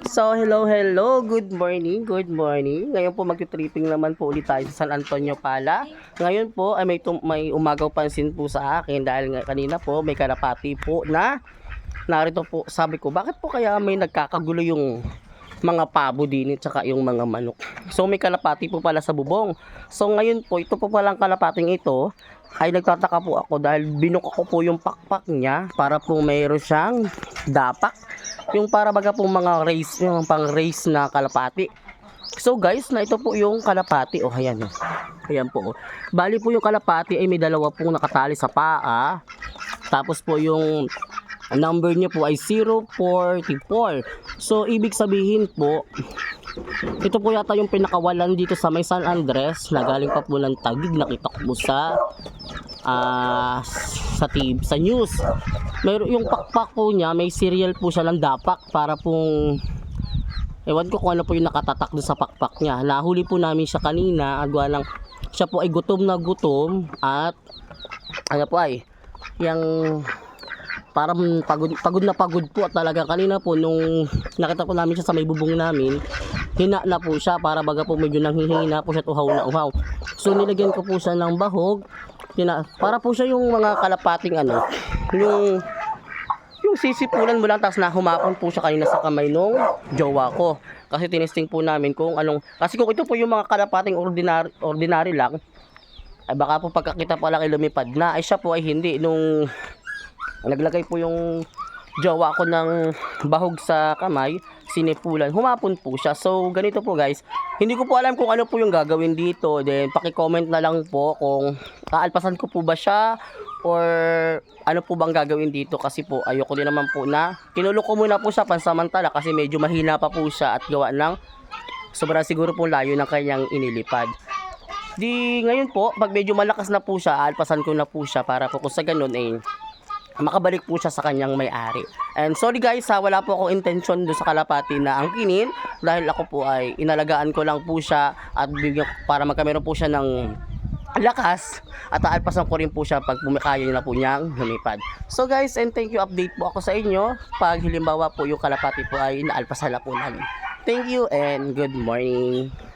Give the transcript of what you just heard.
So, hello, good morning. Ngayon po magti-tripping naman po ulit tayo sa San Antonio pala. Ngayon po ay may umagaw pansin po sa akin dahil kanina po may kalapati po na narito po. Sabi ko, bakit po kaya may nagkakagulo yung mga pabo din at saka yung mga manok. So, may kalapati po pala sa bubong. So, ngayon po, ito po palang kalapating ito ay nagtataka po ako dahil binuka ko po yung pakpak niya para po mayroon siyang dapak. Yung para baga po mga race, yung pang race na kalapati. So guys, na ito po yung kalapati. Oh, ayan. Ayan po. Bali po yung kalapati ay may dalawa pong nakatali sa paa. Tapos po yung number niya po ay 044. So ibig sabihin po, ito po yata yung pinakawalan dito sa may San Andres na galing pa po ng Taguig. Nakita ko po sa sa news. Meron yung pakpak po niya, may serial po siya ng dapak para pong ewan ko kung ano po yung nakatatak doon sa pakpak niya. Nahuli po namin siya kanina, agwa lang siya po ay gutom na gutom at ano po ay yung parang pagod na pagod po at talaga kanina po nung nakita po namin siya sa may bubong namin, hina na po siya para baga po medyo nanghihina po siya, uhaw na uhaw. So nilagyan ko po siya ng bahog, para po siya yung mga kalapating ano, yung sisipulan mo lang tapos nahumapon po siya kanina sa kamay nung jowa ko. Kasi tinesting po namin kung anong, kasi kung ito po yung mga kalapating ordinary lang, ay baka po pagkakita pa lang ay lumipad na, ay siya po ay hindi. Nung naglagay po yung jowa ko ng bahog sa kamay, sinipulan, humapon po siya. So ganito po guys, hindi ko po alam kung ano po yung gagawin dito. Then paki-comment na lang po kung aalpasan ko po ba siya or ano po bang gagawin dito, kasi po ayoko din naman po na kinulok ko muna po siya pansamantala kasi medyo mahina pa po siya at gawa ng sobrang siguro po layo ng kanyang inilipad. Di ngayon po, pag medyo malakas na po siya, aalpasan ko na po siya para po kung sa ganun eh makabalik po siya sa kanyang may-ari. And sorry guys, wala po akong intention doon sa kalapati na angkinin dahil ako po ay inalagaan ko lang po siya at bigyan para magkameron po siya ng lakas at aalpasan ko rin po siya pag bumikaya na po niyang lumipad. So guys, and thank you, update po ako sa inyo pag halimbawa po yung kalapati po ay naalpasan na po namin. Thank you and good morning.